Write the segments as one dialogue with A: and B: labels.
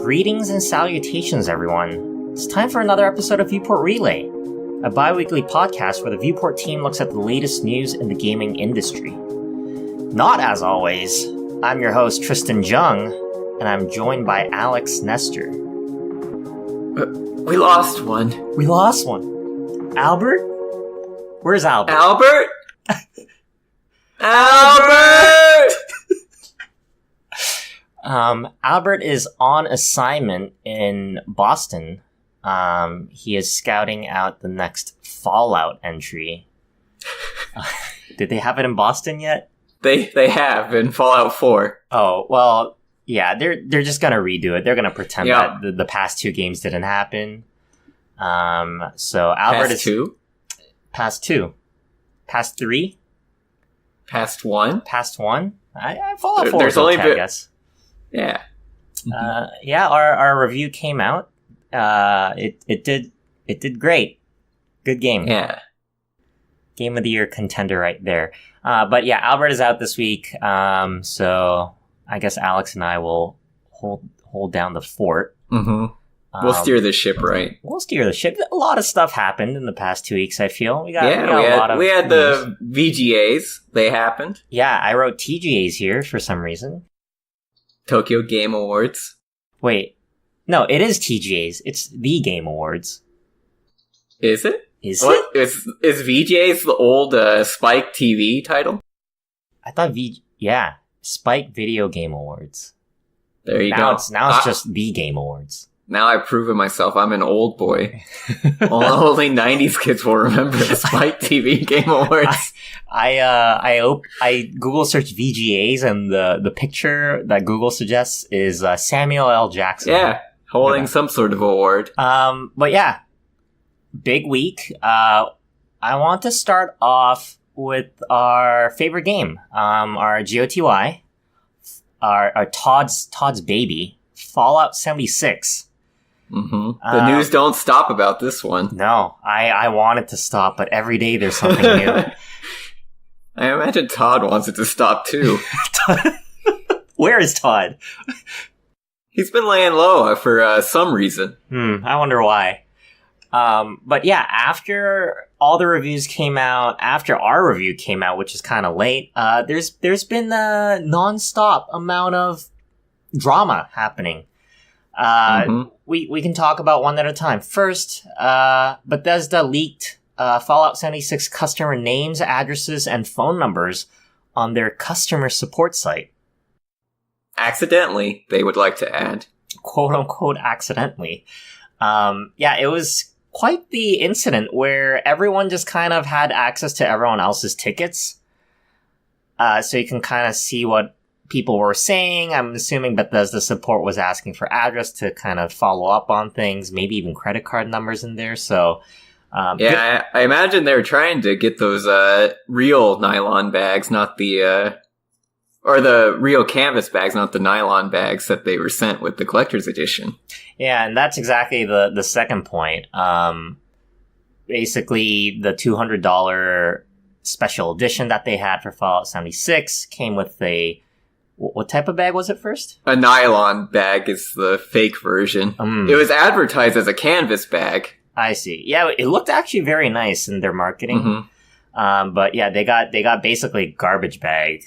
A: Greetings and salutations, everyone. It's time for another episode of Viewport Relay, a bi-weekly podcast where the Viewport team looks at the latest news in the gaming industry. Not as always, I'm your host, Tristan Jung, and I'm joined by Alex Nestor.
B: We lost one.
A: We lost one. Albert? Where's Albert?
B: Albert? Albert!
A: Albert is on assignment in Boston. He is scouting out the next Fallout entry. Did they have it in Boston yet?
B: They have in Fallout 4.
A: Oh, well, yeah, they're just gonna redo it. They're gonna pretend that the past two games didn't happen. So Albert is... Past two? Past three?
B: Past one?
A: Past one? I Fallout 4
B: There's
A: is
B: only
A: okay, I guess.
B: Yeah.
A: Our review came out. It did great. Good game.
B: Yeah.
A: Game of the year contender right there. But yeah, Albert is out this week. So I guess Alex and I will hold down the fort.
B: Mm-hmm. We'll steer the ship right.
A: We'll steer the ship. A lot of stuff happened in the past 2 weeks, I feel. We had
B: the VGAs. They happened.
A: Yeah, I wrote TGAs here for some reason.
B: Tokyo Game Awards.
A: Wait. No, it is TGAs. It's the Game Awards.
B: Is it?
A: Is it?
B: Is VGAs the old Spike TV title?
A: I thought Spike Video Game Awards.
B: There you go.
A: Now it's just the Game Awards.
B: Now I've proven myself. I'm an old boy. Only 90s kids will remember the Spike TV Game Awards.
A: I Google search VGAs, and the picture that Google suggests is Samuel L. Jackson.
B: Yeah, holding some sort of award.
A: But yeah, big week. I want to start off with our favorite game, our GOTY, our Todd's baby, Fallout 76.
B: Mm-hmm. The news don't stop about this one.
A: No, I want it to stop, but every day there's something new.
B: I imagine Todd wants it to stop too.
A: Where is Todd?
B: He's been laying low for some reason.
A: I wonder why. But yeah, after all the reviews came out, after our review came out, which is kind of late, there's been a non-stop amount of drama happening. We can talk about one at a time. First, Bethesda leaked Fallout 76 customer names, addresses, and phone numbers on their customer support site.
B: Accidentally, they would like to add.
A: Quote unquote accidentally. It was quite the incident where everyone just kind of had access to everyone else's tickets. So you can kind of see what people were saying. I'm assuming Bethesda support was asking for address to kind of follow up on things, maybe even credit card numbers in there. So,
B: I imagine they were trying to get those real nylon bags, not the or the real canvas bags, not the nylon bags that they were sent with the collector's edition.
A: Yeah, and that's exactly the second point. Basically, the $200 special edition that they had for Fallout 76 came with what type of bag was it first?
B: A nylon bag is the fake version. It was advertised as a canvas bag.
A: I see. Yeah, it looked actually very nice in their marketing. Mm-hmm. But yeah, they got basically a garbage bag.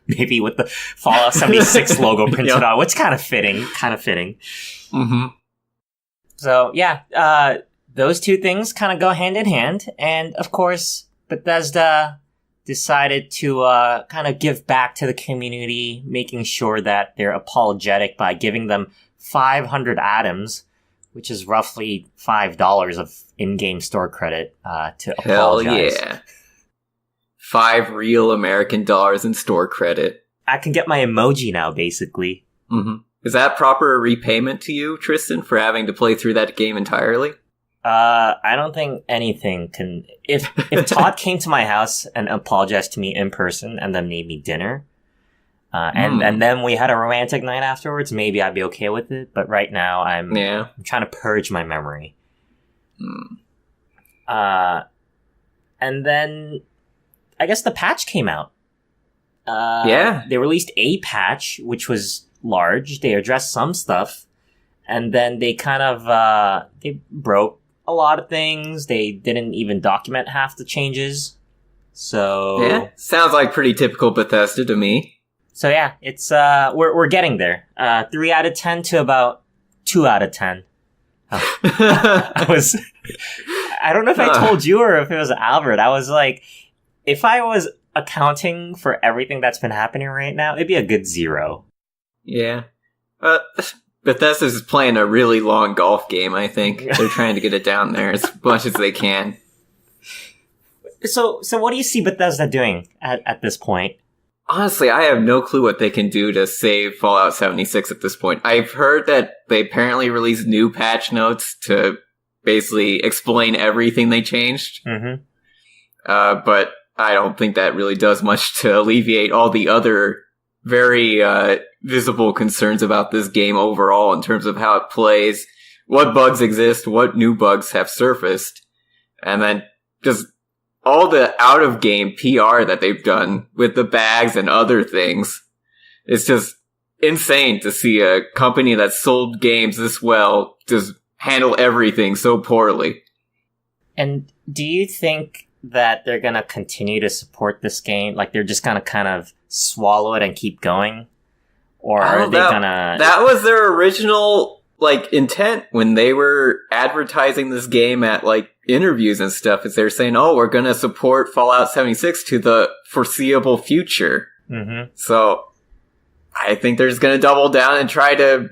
A: Maybe with the Fallout 76 logo printed on, which kind of fitting.
B: Mm-hmm.
A: So yeah, those two things kind of go hand in hand. And of course, Bethesda decided to kind of give back to the community, making sure that they're apologetic by giving them 500 atoms, which is roughly $5 of in-game store credit to apologize.
B: Hell yeah. 5 real American dollars in store credit.
A: I can get my emoji now, basically.
B: Mm-hmm. Is that proper repayment to you, Tristan, for having to play through that game entirely?
A: I don't think anything can... If Todd came to my house and apologized to me in person and then made me dinner, and then we had a romantic night afterwards, maybe I'd be okay with it. But right now, I'm trying to purge my memory. And then, I guess the patch came out. They released a patch, which was large. They addressed some stuff, and then they kind of they broke a lot of things. They didn't even document half the changes. So
B: Yeah, sounds like pretty typical Bethesda to me.
A: So yeah, it's we're getting there. 3 out of 10 to about 2 out of 10. I don't know if I told you or if it was Albert. I was like, if I was accounting for everything that's been happening right now, it'd be a good 0.
B: Yeah. Bethesda's playing a really long golf game, I think. They're trying to get it down there as much as they can.
A: So what do you see Bethesda doing at this point?
B: Honestly, I have no clue what they can do to save Fallout 76 at this point. I've heard that they apparently released new patch notes to basically explain everything they changed.
A: Mm-hmm.
B: But I don't think that really does much to alleviate all the other very visible concerns about this game overall in terms of how it plays, what bugs exist, what new bugs have surfaced, and then just all the out-of-game PR that they've done with the bags and other things. It's just insane to see a company that sold games this well just handle everything so poorly.
A: And do you think that they're going to continue to support this game? Like, they're just going to kind of swallow it and keep going? Or are they going to...
B: That was their original, intent when they were advertising this game at, interviews and stuff, is they're saying, oh, we're going to support Fallout 76 to the foreseeable future.
A: Mm-hmm.
B: So, I think they're just going to double down and try to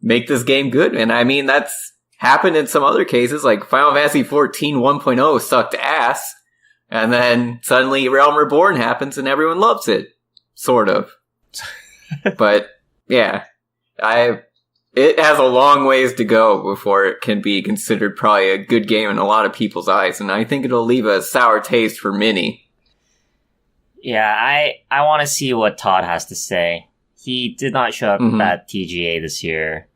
B: make this game good. And I mean, that's happened in some other cases, like Final Fantasy XIV 1.0 sucked ass, and then suddenly Realm Reborn happens and everyone loves it. Sort of. But, yeah. It has a long ways to go before it can be considered probably a good game in a lot of people's eyes, and I think it'll leave a sour taste for many.
A: Yeah, I want to see what Todd has to say. He did not show up at TGA this year.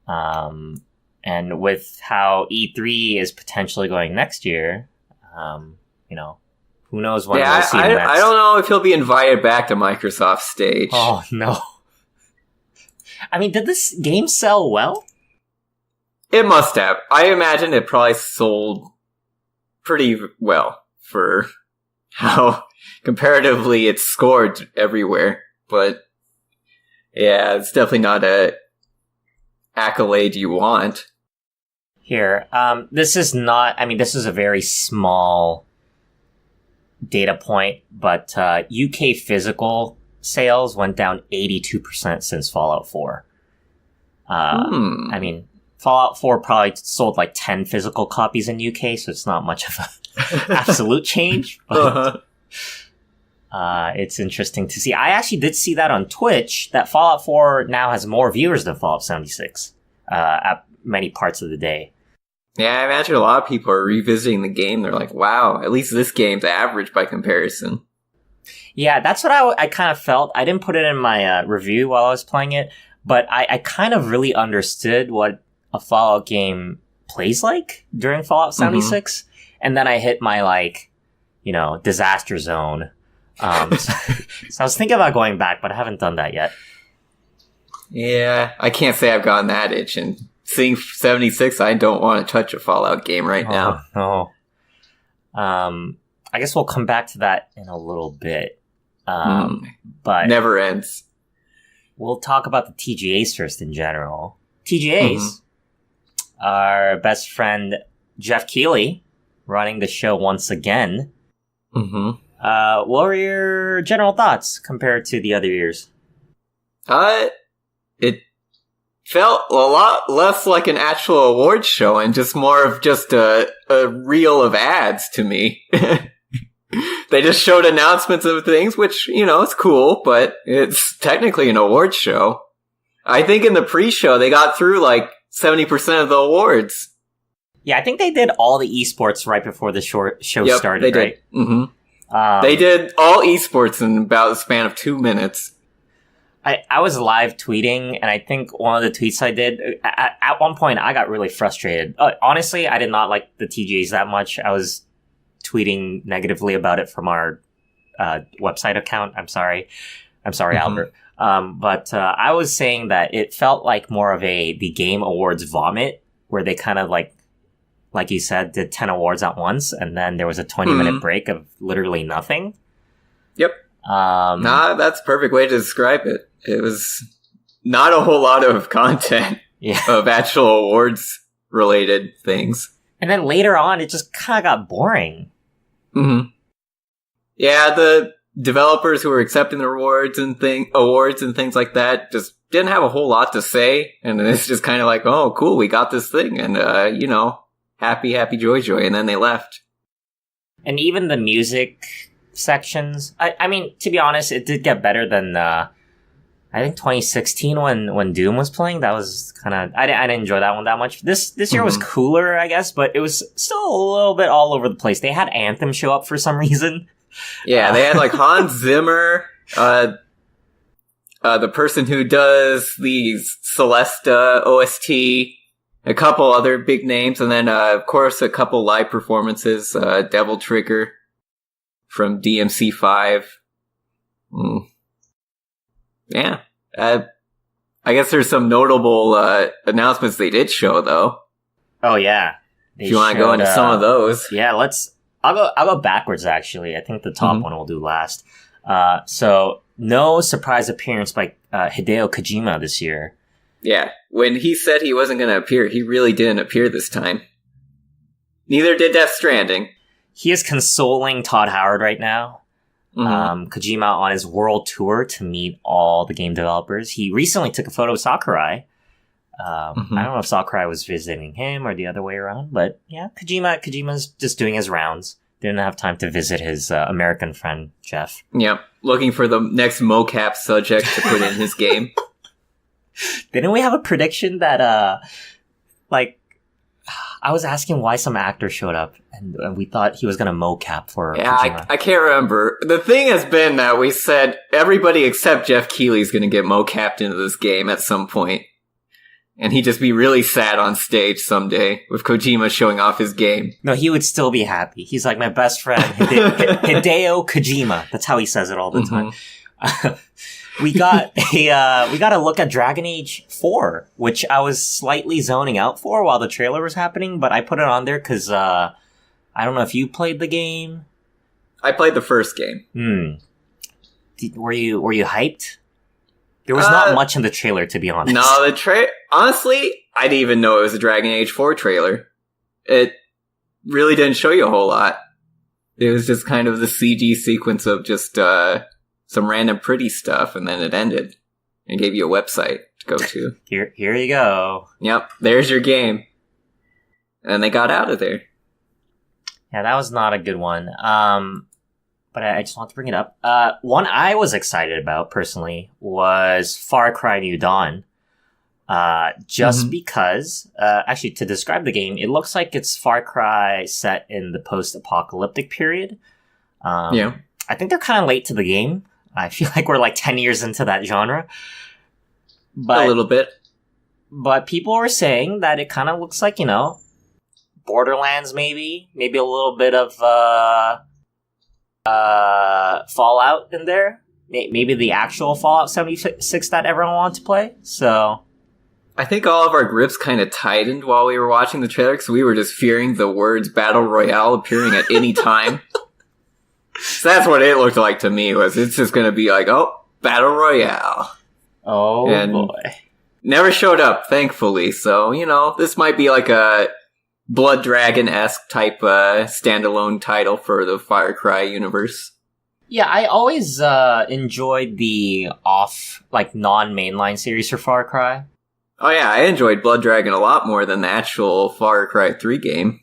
A: And with how E3 is potentially going next year, who knows when we'll see him next.
B: I don't know if he'll be invited back to Microsoft stage.
A: Oh, no. I mean, did this game sell well?
B: It must have. I imagine it probably sold pretty well for how comparatively it's scored everywhere. But yeah, it's definitely not a accolade you want.
A: Here, this is a very small data point, but UK physical sales went down 82% since Fallout 4. I mean, Fallout 4 probably sold 10 physical copies in UK, so it's not much of an absolute change, but it's interesting to see. I actually did see that on Twitch, that Fallout 4 now has more viewers than Fallout 76 at many parts of the day.
B: Yeah, I imagine a lot of people are revisiting the game. They're like, wow, at least this game's average by comparison.
A: Yeah, that's what I kind of felt. I didn't put it in my review while I was playing it, but I kind of really understood what a Fallout game plays like during Fallout 76. And then I hit my, disaster zone. So I was thinking about going back, but I haven't done that yet.
B: Yeah, I can't say I've gotten that itch. And seeing 76, I don't want to touch a Fallout game right now.
A: No. I guess we'll come back to that in a little bit. But
B: never ends.
A: We'll talk about the TGAs first in general. TGAs, our best friend Jeff Keighley running the show once again. What were your general thoughts compared to the other years?
B: It felt a lot less like an actual awards show and just more of just a reel of ads to me. They just showed announcements of things, which, it's cool, but it's technically an awards show. I think in the pre-show, they got through 70% of the awards.
A: Yeah, I think they did all the esports right before the show started,
B: they did.
A: right?
B: Mm-hmm. They did all esports in about the span of 2 minutes.
A: I was live tweeting, and I think one of the tweets I did, at one point, I got really frustrated. Honestly, I did not like the TGAs that much. I was tweeting negatively about it from our website account. I'm sorry, Albert. But I was saying that it felt like more of the Game Awards vomit, where they kind of like you said, did 10 awards at once, and then there was a 20-minute break of literally nothing.
B: Yep. That's a perfect way to describe it. It was not a whole lot of content of actual awards related things.
A: And then later on, it just kind of got boring.
B: Mm-hmm. Yeah, the developers who were accepting the awards and things like that just didn't have a whole lot to say. And it's just kind of like, oh, cool, we got this thing. And, happy, joy. And then they left.
A: And even the music sections, I mean, to be honest, it did get better than, I think 2016 when Doom was playing. That was kind of, I didn't enjoy that one that much. This year was cooler, I guess, but it was still a little bit all over the place. They had Anthem show up for some reason.
B: Yeah, they had like Hans Zimmer, the person who does the Celesta OST, a couple other big names, and then, of course, a couple live performances, Devil Trigger from DMC5. Yeah. I guess there's some notable announcements they did show, though.
A: Oh, yeah.
B: If you want to go into some of those.
A: Yeah, I'll go backwards, actually. I think the top one we'll do last. So, no surprise appearance by Hideo Kojima this year.
B: Yeah, when he said he wasn't going to appear, he really didn't appear this time. Neither did Death Stranding.
A: He is consoling Todd Howard right now. Kojima on his world tour to meet all the game developers. He recently took a photo of Sakurai. I don't know if Sakurai was visiting him or the other way around, but yeah, Kojima's just doing his rounds. Didn't have time to visit his American friend, Jeff.
B: Yep, looking for the next mocap subject to put in his game.
A: Didn't we have a prediction that, I was asking why some actor showed up, and we thought he was going to mocap for Kojima.
B: I can't remember. The thing has been that we said everybody except Jeff Keighley is going to get mocapped into this game at some point. And he'd just be really sad on stage someday with Kojima showing off his game.
A: No, he would still be happy. He's like my best friend, Hideo Kojima. That's how he says it all the time. We got a look at Dragon Age 4, which I was slightly zoning out for while the trailer was happening, but I put it on there because I don't know if you played the game.
B: I played the first game.
A: Were you hyped? There was not much in the trailer, to be honest.
B: No, honestly, I didn't even know it was a Dragon Age 4 trailer. It really didn't show you a whole lot. It was just kind of the CG sequence of just some random pretty stuff, and then it ended and gave you a website to go to.
A: Here you go.
B: Yep, there's your game. And they got out of there.
A: Yeah, that was not a good one. But I just want to bring it up. One I was excited about, personally, was Far Cry New Dawn. Just because, actually, to describe the game, it looks like it's Far Cry set in the post-apocalyptic period. I think they're kind of late to the game. I feel like we're like 10 years into that genre. But,
B: a little bit.
A: But people were saying that it kind of looks like, Borderlands, maybe a little bit of Fallout in there. Maybe the actual Fallout 76 that everyone wanted to play. So
B: I think all of our grips kind of tightened while we were watching the trailer, because we were just fearing the words Battle Royale appearing at any time. So that's what it looked like to me, was it's just going to be like, oh, Battle Royale.
A: Oh, and boy.
B: Never showed up, thankfully. So, this might be like a Blood Dragon-esque type standalone title for the Far Cry universe.
A: Yeah, I always enjoyed the non-mainline series for Far Cry.
B: Oh yeah, I enjoyed Blood Dragon a lot more than the actual Far Cry 3 game.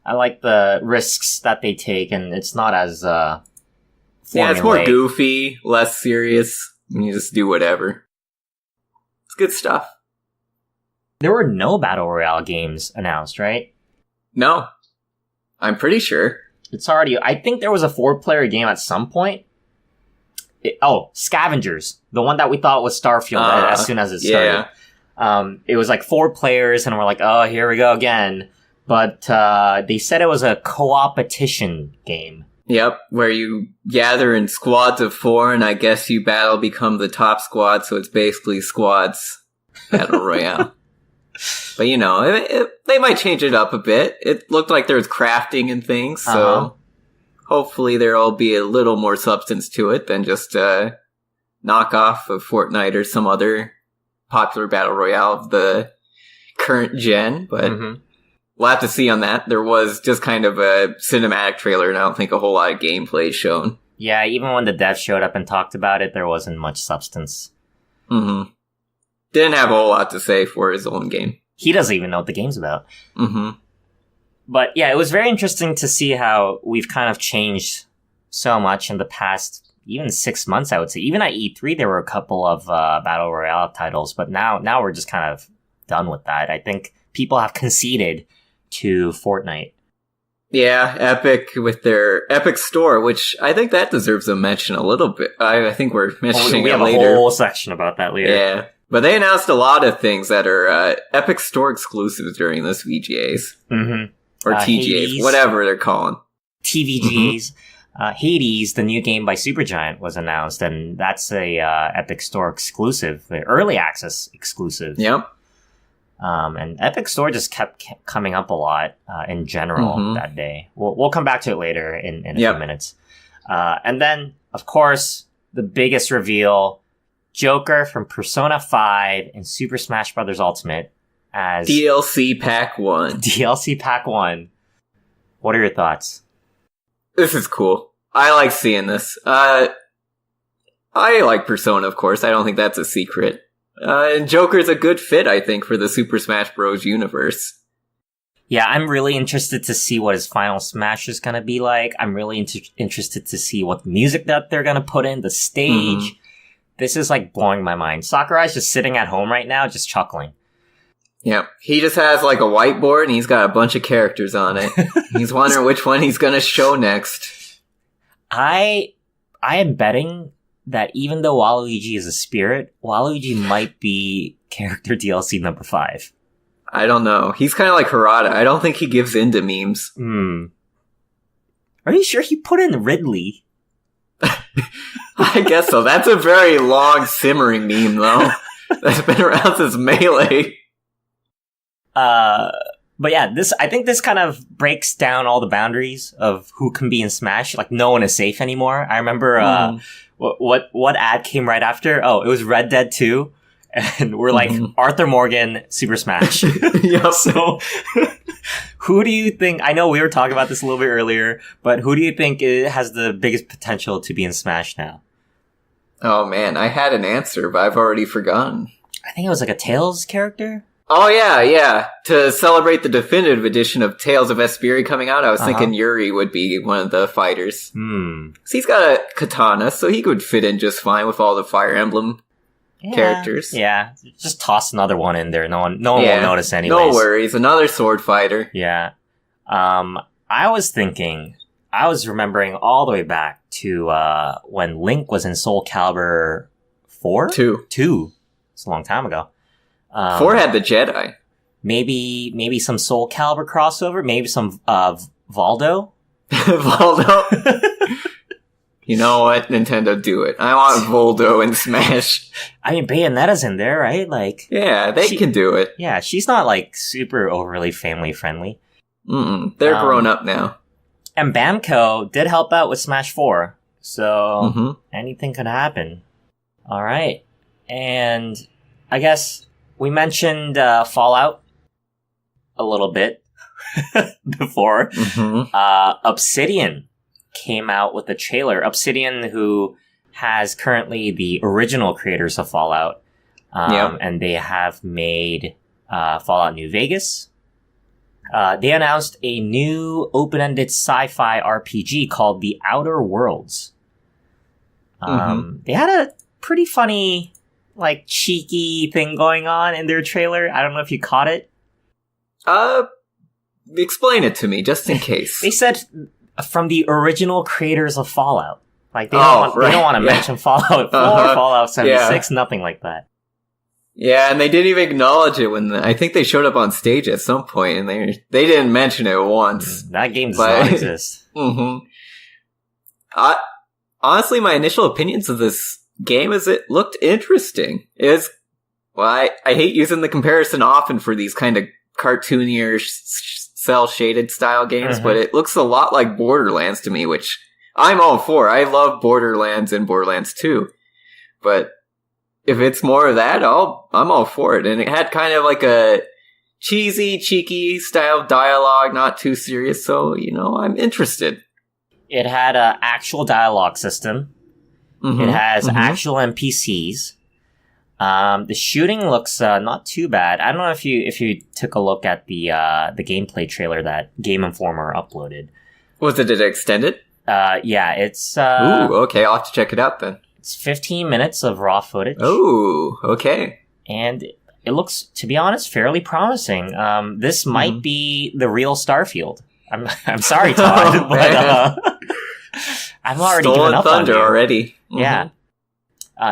A: I like the risks that they take, and it's not as
B: yeah, it's more goofy, less serious. You just do whatever. It's good stuff.
A: There were no Battle Royale games announced, right?
B: No. I'm pretty sure.
A: I think there was a 4-player game at some point. Scavengers. The one that we thought was Starfield as soon as it started. Yeah. It was like 4 players, and we're like, oh, here we go again. But they said it was a co-opetition game.
B: Yep, where you gather in squads of 4, and I guess you become the top squad, so it's basically squads battle royale. But they might change it up a bit. It looked like there was crafting and things, so hopefully there'll be a little more substance to it than just a knockoff of Fortnite or some other popular battle royale of the current gen, but we'll have to see on that. There was just kind of a cinematic trailer, and I don't think a whole lot of gameplay shown.
A: Yeah, even when the dev showed up and talked about it, there wasn't much substance.
B: Didn't have a whole lot to say for his own game.
A: He doesn't even know what the game's about. But yeah, it was very interesting to see how we've kind of changed so much in the past, even 6 months, I would say. Even at E3, there were a couple of Battle Royale titles, but now we're just kind of done with that. I think people have conceded to Fortnite.
B: Yeah, Epic with their Epic Store, which I think that deserves a mention a little bit. I think we're mentioning
A: we have
B: it later.
A: A whole section about that later.
B: Yeah, but they announced a lot of things that are Epic Store exclusives during this VGAs. Or TGAs,
A: Hades,
B: whatever they're calling.
A: TVGAs. Hades, the new game by Supergiant, was announced, and that's a Epic Store exclusive, the early access exclusive.
B: Yep.
A: And Epic Store just kept coming up a lot in general that day. We'll come back to it later in a few minutes. And then, of course, the biggest reveal, Joker from Persona 5 and Super Smash Bros. Ultimate as
B: DLC Pack 1.
A: DLC Pack 1. What are your thoughts?
B: This is cool. I like seeing this. I like Persona, of course. I don't think that's a secret. And Joker's a good fit, I think, for the Super Smash Bros. Universe.
A: Yeah, I'm really interested to see what his final Smash is going to be like. I'm really interested to see what music that they're going to put in, the stage. This is like blowing my mind. Sakurai's just sitting at home right now, just chuckling.
B: Yep. He just has like a whiteboard and he's got a bunch of characters on it. He's wondering which one he's going to show next.
A: I am betting that even though Waluigi is a spirit, Waluigi might be character DLC number 5.
B: I don't know. He's kind of like Harada. I don't think he gives in to memes.
A: Are you sure he put in Ridley?
B: I guess so. That's a very long, simmering meme, though. That's been around since Melee.
A: But yeah, I think this kind of breaks down all the boundaries of who can be in Smash. Like, no one is safe anymore. I remember, what ad came right after? Oh, it was Red Dead 2. And we're like, Arthur Morgan, Super Smash.
B: Yep.
A: So, who do you think, I know we were talking about this a little bit earlier, but who do you think has the biggest potential to be in Smash now?
B: Oh man, I had an answer, but I've already forgotten.
A: I think it was like a Tails character.
B: Oh yeah. To celebrate the definitive edition of Tales of Vesperia coming out, I was thinking Yuri would be one of the fighters. So he's got a katana, so he could fit in just fine with all the Fire Emblem characters.
A: Yeah, just toss another one in there. No one will notice anyways.
B: No worries, another sword fighter.
A: Yeah. I was remembering all the way back to when Link was in Soul Calibur 4? 2. It's a long time ago.
B: 4 had the Jedi.
A: Maybe some Soul Calibur crossover. Maybe some Valdo.
B: Valdo. You know what? Nintendo, do it. I want Voldo in Smash.
A: I mean, Bayonetta's in there, right? Like,
B: yeah, they can do it.
A: Yeah, she's not like super overly family friendly.
B: They're grown up now.
A: And Bamco did help out with Smash 4, so anything could happen. All right, and I guess we mentioned Fallout a little bit before. Obsidian came out with a trailer. Obsidian, who has currently the original creators of Fallout, and they have made Fallout New Vegas. They announced a new open-ended sci-fi RPG called The Outer Worlds. They had a pretty funny, like, cheeky thing going on in their trailer. I don't know if you caught it.
B: Explain it to me, just in case.
A: They said from the original creators of Fallout. Like, they don't want to mention Fallout 4, Fallout 76, nothing like that.
B: Yeah, and they didn't even acknowledge it when I think they showed up on stage at some point, and they didn't mention it once.
A: That game does not exist.
B: Honestly, my initial opinions of this game is it looked interesting. I hate using the comparison often for these kind of cartoonier, cell-shaded style games, but it looks a lot like Borderlands to me, which I'm all for. I love Borderlands and Borderlands 2, but if it's more of that, I'm all for it. And it had kind of like a cheesy, cheeky style dialogue, not too serious, so, I'm interested.
A: It had an actual dialogue system. It has actual NPCs. The shooting looks not too bad. I don't know if you took a look at the gameplay trailer that Game Informer uploaded.
B: Was it extended?
A: Yeah, it's...
B: Ooh, okay, I'll have to check it out then.
A: It's 15 minutes of raw footage.
B: Oh, okay.
A: And it looks, to be honest, fairly promising. This might be the real Starfield. I'm sorry, Todd, but I'm already giving up
B: thunder
A: on you.
B: already.
A: Yeah.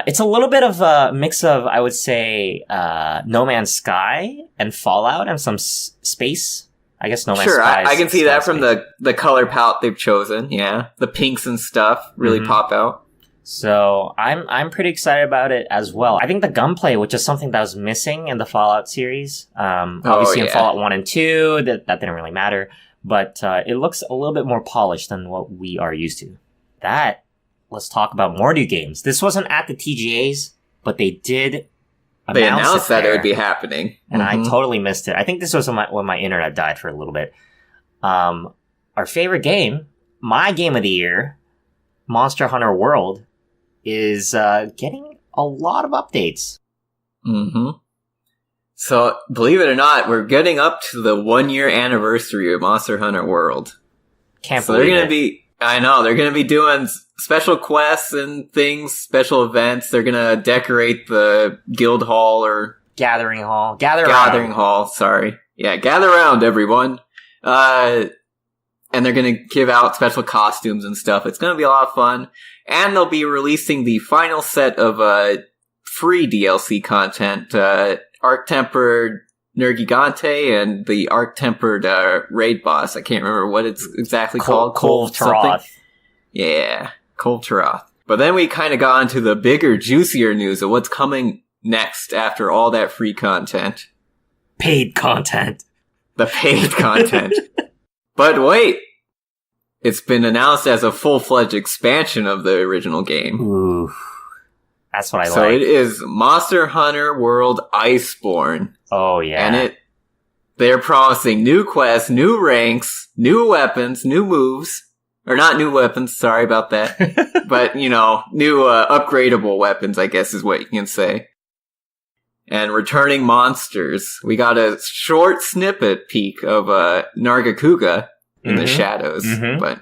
A: It's a little bit of a mix of, I would say, No Man's Sky and Fallout and some space. I guess No Man's Sky.
B: Sure, I can see that from the color palette they've chosen. Yeah, the pinks and stuff really pop out.
A: So I'm pretty excited about it as well. I think the gunplay, which is something that was missing in the Fallout series, obviously in Fallout 1 and 2, that didn't really matter, but it looks a little bit more polished than what we are used to. Let's talk about more new games. This wasn't at the TGAs, but they did
B: announce that it would be happening.
A: And I totally missed it. I think this was when my internet died for a little bit. Our favorite game, my game of the year, Monster Hunter World, is getting a lot of updates.
B: So, believe it or not, we're getting up to the 1-year anniversary of Monster Hunter World.
A: Can't believe it.
B: They're gonna be doing special quests and things, special events. They're gonna decorate the guild hall or
A: gathering hall.
B: Sorry. Yeah, gather around, everyone. And they're gonna give out special costumes and stuff. It's gonna be a lot of fun. And they'll be releasing the final set of free DLC content, Arc-Tempered Nergigante and the Arc-Tempered raid boss. I can't remember what it's exactly called.
A: Kol'Taroth.
B: Yeah, Kol'Taroth. But then we kind of got into the bigger, juicier news of what's coming next after all that free content.
A: Paid content.
B: The paid content. But wait! It's been announced as a full-fledged expansion of the original game.
A: Ooh. That's what I like.
B: So it is Monster Hunter World Iceborne.
A: Oh, yeah.
B: And they're promising new quests, new ranks, new weapons, new moves. Or not new weapons, sorry about that. But, new upgradable weapons, I guess is what you can say. And returning monsters. We got a short snippet peek of Nargacuga in the shadows. But,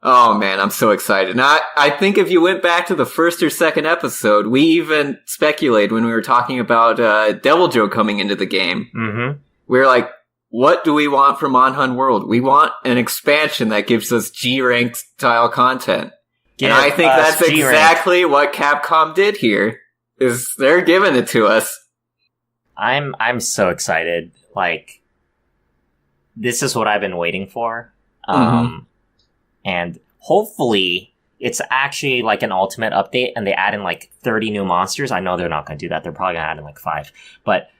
B: oh man, I'm so excited. Now, I think if you went back to the first or second episode, we even speculated when we were talking about Deviljho coming into the game. We were like, what do we want from Monhun World? We want an expansion that gives us G-rank style content. And I think that's exactly what Capcom did here. Is they're giving it to us.
A: I'm so excited. Like, this is what I've been waiting for. And hopefully it's actually like an ultimate update and they add in like 30 new monsters. I know they're not going to do that. They're probably going to add in like 5. But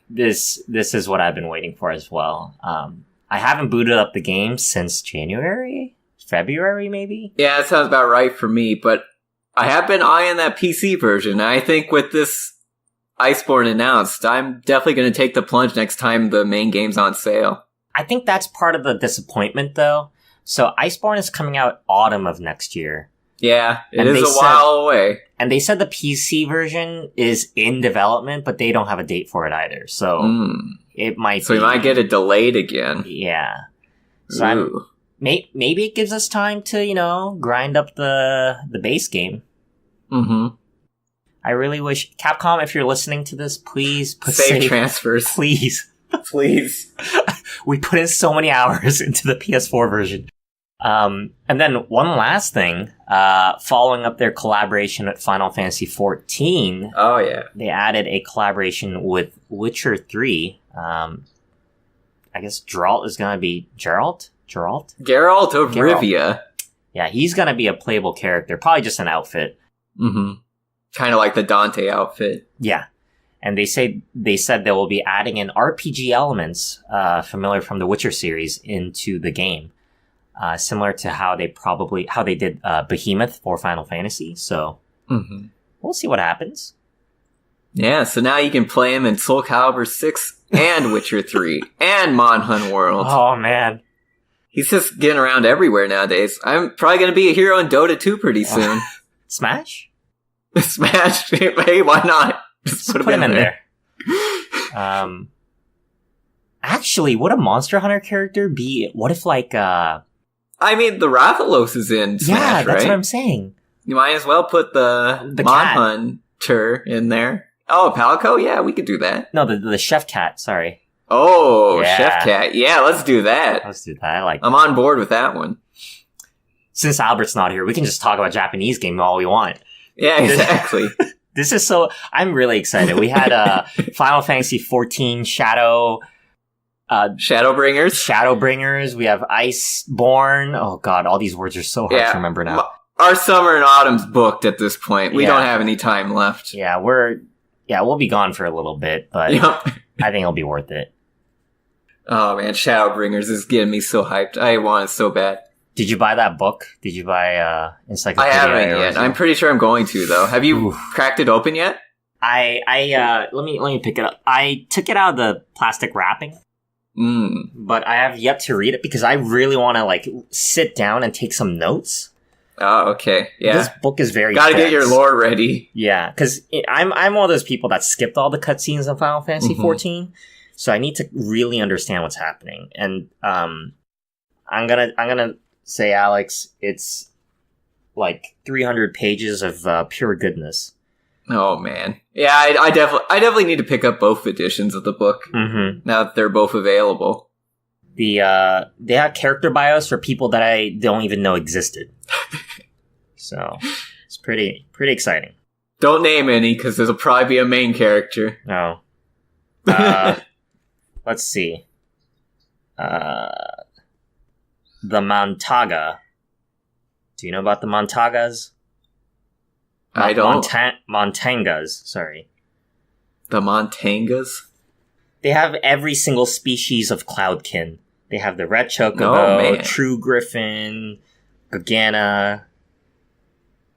A: this is what I've been waiting for as well. I haven't booted up the game since February maybe?
B: Yeah, that sounds about right for me, but I have been eyeing that PC version. I think with this Iceborne announced, I'm definitely going to take the plunge next time the main game's on sale.
A: I think that's part of the disappointment, though. So Iceborne is coming out autumn of next year.
B: Yeah, it is a while away.
A: And they said the PC version is in development, but they don't have a date for it either. So it might
B: So we might get it delayed again.
A: Yeah. So maybe it gives us time to, grind up the base game. I really wish Capcom, if you're listening to this, please put
B: save transfers.
A: Please.
B: Please.
A: We put in so many hours into the PS4 version. And then one last thing, following up their collaboration with Final Fantasy XIV.
B: Oh, yeah.
A: They added a collaboration with Witcher 3. I guess Geralt is going to be Geralt of Rivia. Yeah, he's gonna be a playable character, probably just an outfit.
B: Mm-hmm. Kind of like the Dante outfit.
A: Yeah. And they said they will be adding in RPG elements, familiar from the Witcher series, into the game. Similar to how they did Behemoth for Final Fantasy. So we'll see what happens.
B: Yeah, so now you can play him in Soul Calibur 6 and Witcher 3 and Monhun World.
A: Oh, man.
B: He's just getting around everywhere nowadays. I'm probably going to be a hero in Dota 2 pretty soon.
A: Smash?
B: Smash? Hey, why not? Just put him in there.
A: Actually, would a Monster Hunter character be... What if, like...
B: I mean, the Rathalos is in Smash,
A: yeah, that's
B: right?
A: what I'm saying.
B: You might as well put the Monhunter in there. Oh, Palico? Yeah, we could do that.
A: No, the Chef Cat, sorry.
B: Oh, yeah. Chef Cat. Yeah, let's do that.
A: Let's do that.
B: I'm on board with that one.
A: Since Albert's not here, we can just talk about Japanese game all we want.
B: Yeah, exactly.
A: This is so... I'm really excited. We had Final Fantasy XIV Shadowbringers. We have Iceborne. Oh god, all these words are so hard to remember now.
B: Our summer and autumn's booked at this point. We don't have any time left.
A: Yeah, we'll be gone for a little bit, but I think it'll be worth it.
B: Oh man, Shadowbringers is getting me so hyped. I want it so bad.
A: Did you buy that book? Did you buy Encyclopedia?
B: I haven't yet. I'm pretty sure I'm going to though. Have you cracked it open yet?
A: I let me pick it up. I took it out of the plastic wrapping. But I have yet to read it because I really want to like sit down and take some notes.
B: Oh, okay. Yeah.
A: This book is very
B: Gotta get your lore ready.
A: Yeah, because I'm one of those people that skipped all the cutscenes in Final Fantasy XIV, so I need to really understand what's happening. And I'm gonna say, Alex, it's like 300 pages of pure goodness.
B: Oh man, yeah, I definitely need to pick up both editions of the book now that they're both available.
A: They have character bios for people that I don't even know existed, so it's pretty exciting.
B: Don't name any because there'll probably be a main character.
A: No. Let's see. The Montaga. Do you know about the Montagas?
B: I don't.
A: Montangas, sorry.
B: The Montangas?
A: They have every single species of Cloudkin. They have the Red Chocobo, True Griffin, Gagana,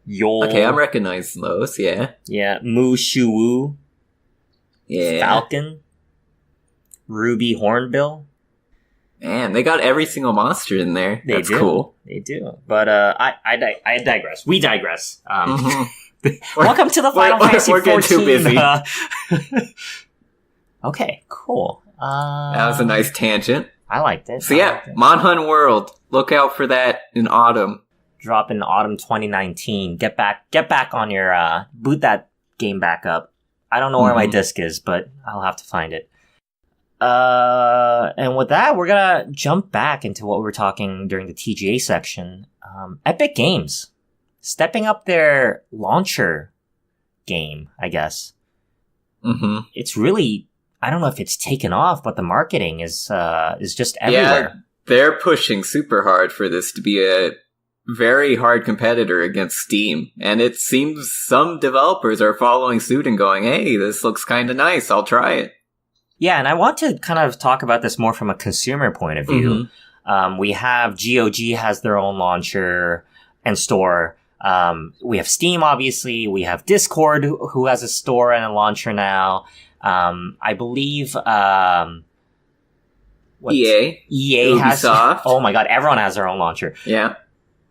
A: Yol.
B: Okay, I'm recognizing those, yeah.
A: Yeah, Mu Shuwu.
B: Yeah.
A: Falcon. Ruby Hornbill. Man,
B: they got every single monster in there. That's cool.
A: They do. But I digress. We digress. Welcome to the Final Fantasy 14.
B: We're getting too busy.
A: Okay, cool.
B: That was a nice tangent.
A: I liked it.
B: So Monhun World. Look out for that in autumn.
A: Drop in autumn 2019. Get back on your boot that game back up. I don't know where my disc is, but I'll have to find it. And with that, we're gonna jump back into what we were talking during the TGA section. Epic Games stepping up their launcher game, I guess. It's really, I don't know if it's taken off, but the marketing is just everywhere.
B: Yeah, they're pushing super hard for this to be a very hard competitor against Steam. And it seems some developers are following suit and going, hey, this looks kind of nice. I'll try it.
A: Yeah, and I want to kind of talk about this more from a consumer point of view. We have GOG has their own launcher and store. We have Steam, obviously. We have Discord, who has a store and a launcher now. I believe EA has.
B: Ubisoft.
A: Oh my god, everyone has their own launcher.
B: Yeah.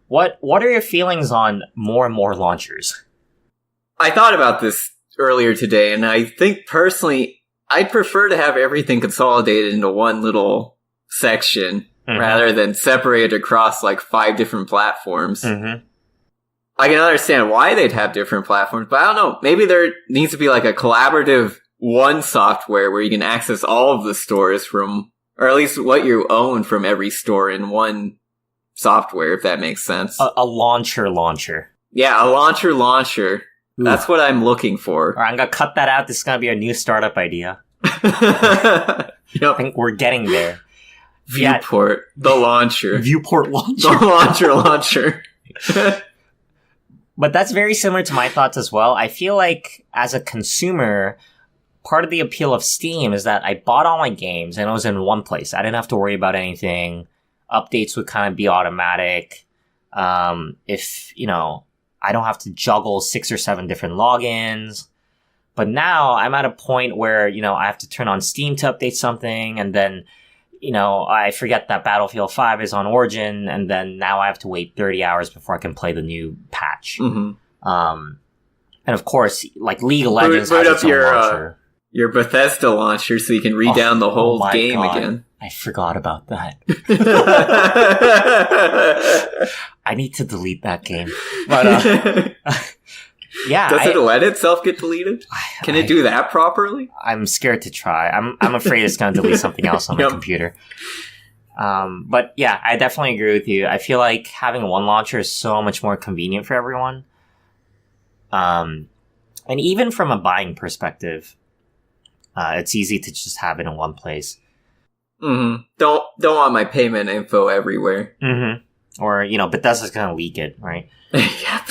A: What are your feelings on more and more launchers?
B: I thought about this earlier today, and I think personally, I'd prefer to have everything consolidated into one little section rather than separated across like 5 different platforms. I can understand why they'd have different platforms, but I don't know. Maybe there needs to be like a collaborative one software where you can access all of the stores from, or at least what you own from every store in one software, if that makes sense.
A: A launcher.
B: Yeah, a launcher. Ooh. That's what I'm looking for.
A: All right, I'm going to cut that out. This is going to be a new startup idea.
B: I
A: think we're getting there.
B: Viewport, the launcher.
A: Viewport launcher.
B: The launcher.
A: But that's very similar to my thoughts as well. I feel like as a consumer, part of the appeal of Steam is that I bought all my games and it was in one place. I didn't have to worry about anything. Updates would kind of be automatic. If, I don't have to juggle 6 or 7 different logins. But now I'm at a point where, I have to turn on Steam to update something, and then, I forget that Battlefield 5 is on Origin, and then now I have to wait 30 hours before I can play the new patch.
B: Mm-hmm.
A: And of course, like League of Legends
B: Boot
A: has
B: up
A: its own launcher.
B: your Bethesda launcher so you can redown the whole
A: my
B: game
A: God.
B: again.
A: I forgot about that. I need to delete that game. But, yeah.
B: Does it let itself get deleted? Can it do that properly?
A: I'm scared to try. I'm afraid it's going to delete something else on my computer. But yeah, I definitely agree with you. I feel like having one launcher is so much more convenient for everyone. And even from a buying perspective, it's easy to just have it in one place.
B: Mm-hmm. Don't want my payment info everywhere.
A: Mm-hmm. Or, Bethesda's going to leak it, right?
B: Yep.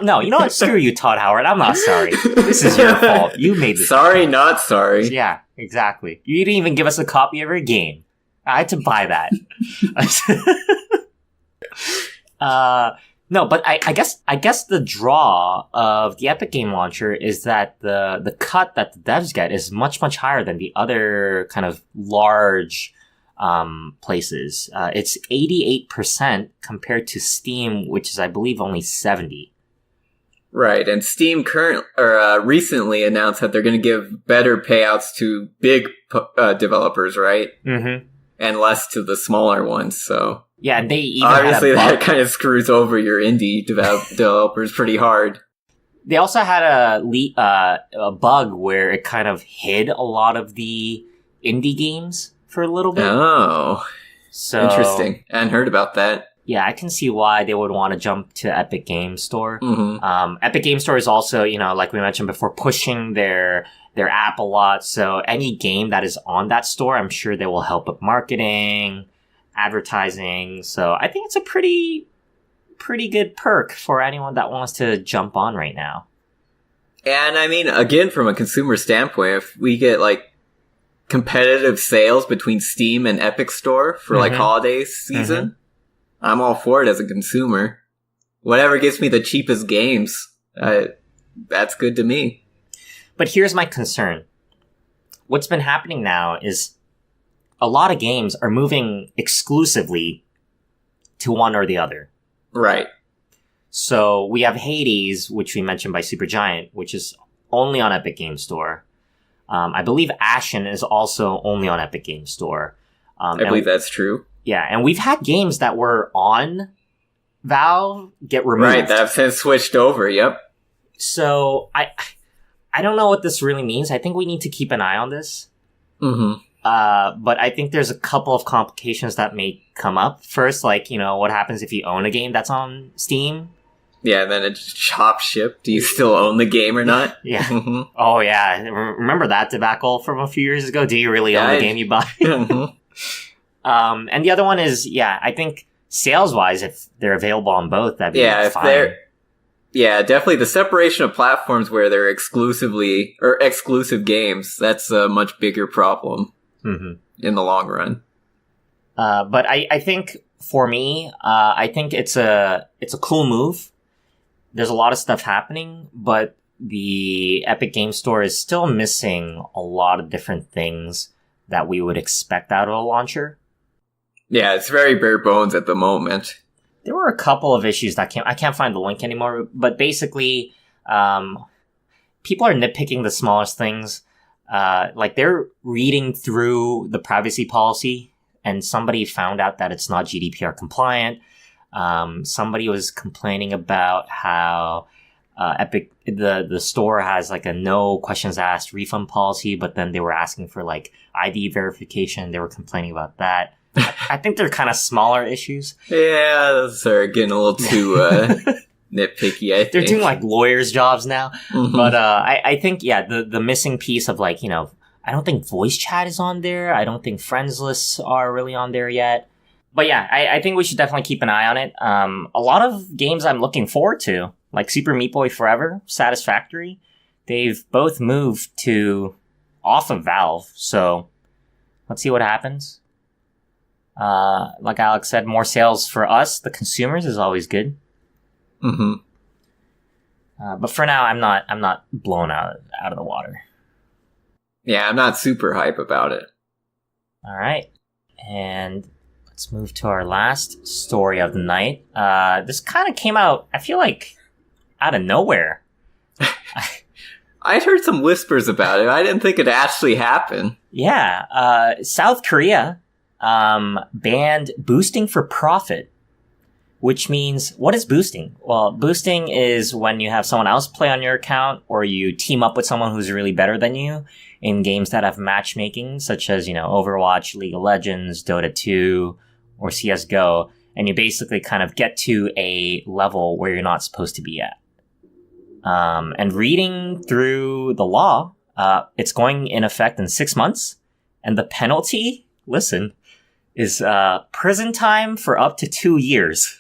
A: No, you know what? Screw you, Todd Howard. I'm not sorry. This is your fault. You made this.
B: Sorry, not sorry.
A: Yeah, exactly. You didn't even give us a copy of your game. I had to buy that. No, but I guess the draw of the Epic Game Launcher is that the cut that the devs get is much, much higher than the other kind of large places. It's 88% compared to Steam, which is, I believe, only 70%.
B: Right, and Steam recently announced that they're going to give better payouts to big developers, right?
A: Mm-hmm.
B: And less to the smaller ones, so...
A: Yeah, and they even
B: obviously
A: had a bug.
B: that kind of screws over your indie developers pretty hard.
A: They also had a bug where it kind of hid a lot of the indie games for a little bit.
B: Oh,
A: so
B: interesting. I hadn't heard about that.
A: Yeah, I can see why they would want to jump to Epic Game Store.
B: Mm-hmm.
A: Epic Game Store is also, like we mentioned before, pushing their app a lot. So any game that is on that store, I'm sure they will help with marketing, advertising. So I think it's a pretty good perk for anyone that wants to jump on right now.
B: And I mean, again, from a consumer standpoint, if we get competitive sales between Steam and Epic Store for holiday season, I'm all for it as a consumer. Whatever gets me the cheapest games, that's good to me.
A: But here's my concern. What's been happening now is a lot of games are moving exclusively to one or the other.
B: Right.
A: So we have Hades, which we mentioned by Supergiant, which is only on Epic Game Store. I believe Ashen is also only on Epic Game Store.
B: I believe that's true.
A: Yeah, and we've had games that were on Valve get removed.
B: Right, that have since switched over, yep.
A: So I don't know what this really means. I think we need to keep an eye on this.
B: Mm-hmm.
A: But I think there's a couple of complications that may come up. First, what happens if you own a game that's on Steam?
B: Yeah, then it's chop ship. Do you still own the game or not?
A: Yeah. Oh, yeah. Remember that debacle from a few years ago? Do you really own the game you buy? And the other one is, I think sales-wise, if they're available on both, that'd be fine.
B: Definitely the separation of platforms where they're exclusive games, that's a much bigger problem in the long run.
A: But I think for me, I think it's a cool move. There's a lot of stuff happening, but the Epic Game Store is still missing a lot of different things that we would expect out of a launcher.
B: Yeah, it's very bare bones at the moment.
A: There were a couple of issues I can't find the link anymore, but basically, people are nitpicking the smallest things. They're reading through the privacy policy, and somebody found out that it's not GDPR compliant. Somebody was complaining about how Epic, the store has a no questions asked refund policy, but then they were asking for ID verification. They were complaining about that. I think they're kind of smaller issues. Yeah,
B: those are getting a little too nitpicky, I think.
A: They're doing lawyers' jobs now. Mm-hmm. But I think, the missing piece of I don't think voice chat is on there. I don't think friends lists are really on there yet. But yeah, I think we should definitely keep an eye on it. A lot of games I'm looking forward to, like Super Meat Boy Forever, Satisfactory, they've both moved to off of Valve. So let's see what happens. Like Alex said, more sales for us, the consumers, is always good.
B: Mm-hmm.
A: But for now, I'm not blown out of the water.
B: Yeah, I'm not super hype about it.
A: All right, and let's move to our last story of the night. This kind of came out, I feel like, out of nowhere.
B: I'd heard some whispers about it. I didn't think it actually happened.
A: Yeah, South Korea banned boosting for profit, which means, what is boosting? Well, boosting is when you have someone else play on your account, or you team up with someone who's really better than you in games that have matchmaking, such as, Overwatch, League of Legends, Dota 2, or CSGO, and you basically kind of get to a level where you're not supposed to be at. And reading through the law, it's going in effect in 6 months, and the penalty, listen, is prison time for up to 2 years.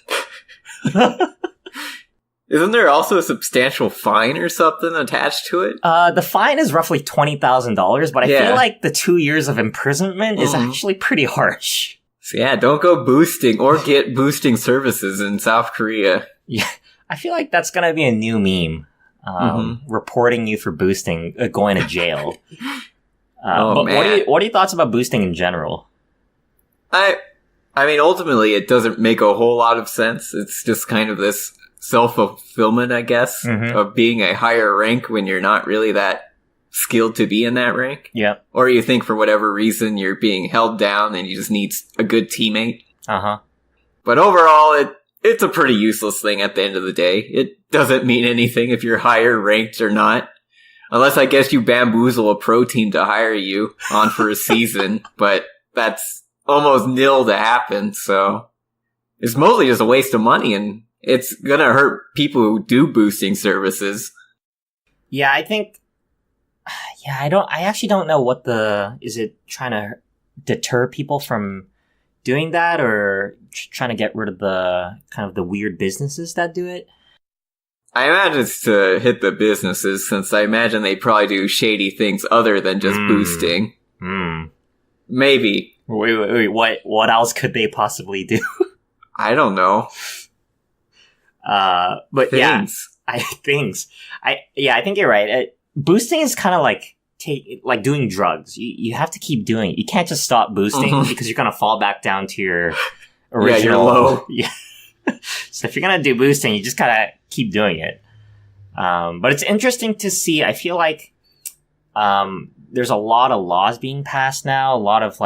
B: Isn't there also a substantial fine or something attached to it?
A: The fine is roughly $20,000, but I feel like the 2 years of imprisonment is actually pretty harsh.
B: So yeah, don't go boosting or get boosting services in South Korea.
A: Yeah, I feel like that's gonna be a new meme. Reporting you for boosting, going to jail. But
B: man.
A: What are your thoughts about boosting in general?
B: I mean, ultimately, it doesn't make a whole lot of sense. It's just kind of this self-fulfillment, I guess, of being a higher rank when you're not really that skilled to be in that rank.
A: Yeah.
B: Or you think for whatever reason you're being held down and you just need a good teammate.
A: Uh-huh.
B: But overall, it's a pretty useless thing at the end of the day. It doesn't mean anything if you're higher ranked or not. Unless I guess you bamboozle a pro team to hire you on for a season, but that's almost nil to happen, so it's mostly just a waste of money, and it's gonna hurt people who do boosting services.
A: Yeah, I think... Yeah, I actually don't know what is it trying to deter people from doing that, or trying to get rid of the kind of the weird businesses that do it?
B: I imagine it's to hit the businesses, since I imagine they probably do shady things other than just boosting. Maybe.
A: Wait, what else could they possibly do?
B: I don't know.
A: But things. I think you're right. Boosting is kind of like doing drugs. You have to keep doing it. You can't just stop boosting because you're gonna fall back down to your original.
B: Yeah, you're low.
A: Yeah. So if you're gonna do boosting, you just gotta keep doing it. But it's interesting to see. I feel like there's a lot of laws being passed now. A lot of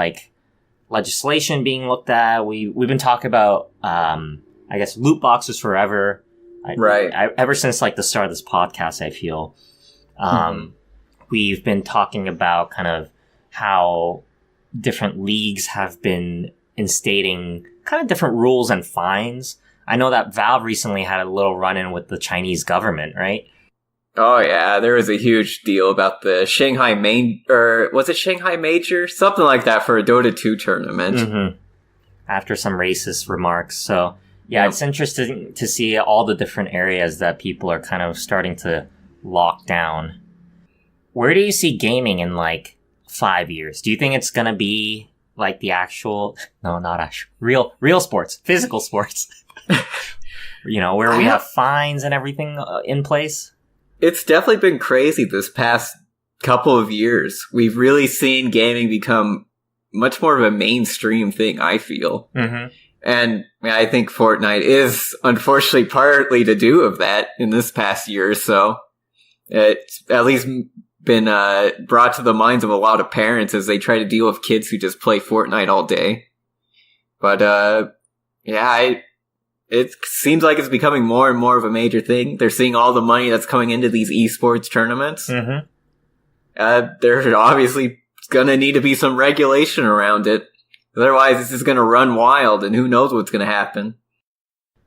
A: legislation being looked at. We've been talking about I guess loot boxes forever.
B: Right.
A: Ever since the start of this podcast, I feel. We've been talking about kind of how different leagues have been instating kind of different rules and fines. I know that Valve recently had a little run-in with the Chinese government, right?
B: Oh yeah, there was a huge deal about the Shanghai was it Shanghai Major? Something like that for a Dota 2 tournament.
A: After some racist remarks. So yeah, It's interesting to see all the different areas that people are kind of starting to lock down. Where do you see gaming in 5 years? Do you think it's gonna be the actual, no, not actual, real sports, physical sports? Where we have fines and everything in place?
B: It's definitely been crazy this past couple of years. We've really seen gaming become much more of a mainstream thing, I feel. And I think Fortnite is unfortunately partly to do of that in this past year or so. It's at least been brought to the minds of a lot of parents as they try to deal with kids who just play Fortnite all day. But it seems like it's becoming more and more of a major thing. They're seeing all the money that's coming into these esports tournaments. There's obviously gonna need to be some regulation around it. Otherwise, this is gonna run wild, and who knows what's gonna happen.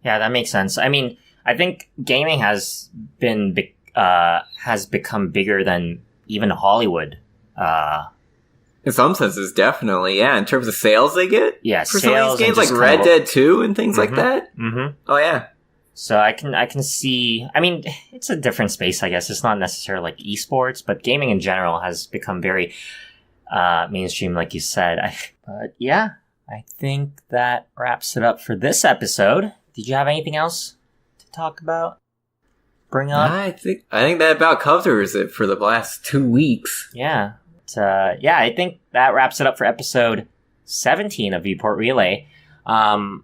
A: Yeah, that makes sense. I mean, I think gaming has become bigger than even Hollywood
B: In some senses, definitely, yeah. In terms of sales they get
A: Yeah,
B: for some of
A: sales
B: these
A: and
B: games, like
A: just
B: Red
A: kind of-
B: Dead 2 and things like that.
A: Mm-hmm.
B: Oh, yeah.
A: So I can see. I mean, it's a different space, I guess. It's not necessarily like esports, but gaming in general has become very mainstream, like you said. But yeah, I think that wraps it up for this episode. Did you have anything else to talk about? Bring up?
B: I think that about covers it for the last 2 weeks.
A: Yeah. I think that wraps it up for episode 17 of Viewport Relay. I'm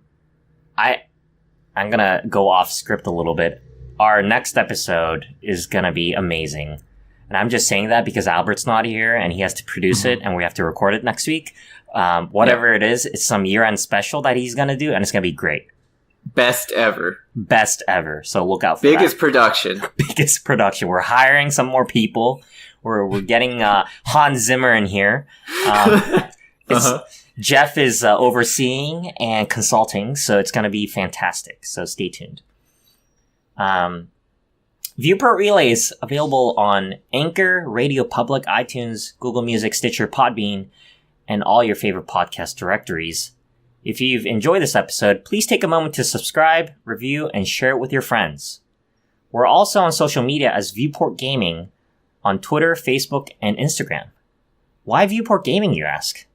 A: gonna go off script a little bit. Our next episode is gonna be amazing. And I'm just saying that because Albert's not here and he has to produce it and we have to record it next week. Whatever it is, it's some year-end special that he's gonna do and it's gonna be great.
B: Best ever.
A: Best ever. So look out for
B: Biggest production.
A: Biggest production. We're hiring some more people. We're getting Hans Zimmer in here. Jeff is overseeing and consulting, so it's going to be fantastic. So stay tuned. Viewport Relay is available on Anchor, Radio Public, iTunes, Google Music, Stitcher, Podbean, and all your favorite podcast directories. If you've enjoyed this episode, please take a moment to subscribe, review, and share it with your friends. We're also on social media as Viewport Gaming on Twitter, Facebook, and Instagram. Why Viewport Gaming, you ask?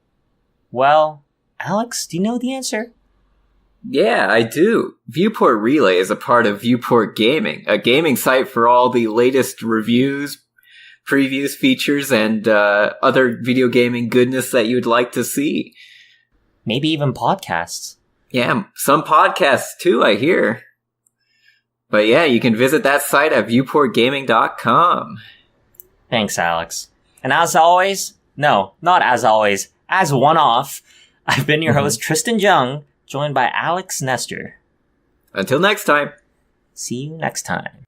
A: Well, Alex, do you know the answer?
B: Yeah, I do. Viewport Relay is a part of Viewport Gaming, a gaming site for all the latest reviews, previews, features, and other video gaming goodness that you'd like to see.
A: Maybe even podcasts.
B: Yeah, some podcasts too, I hear. But yeah, you can visit that site at viewportgaming.com.
A: Thanks, Alex. And as always, no, not as always, as one-off, I've been your host, Tristan Jung, joined by Alex Nestor.
B: Until next time.
A: See you next time.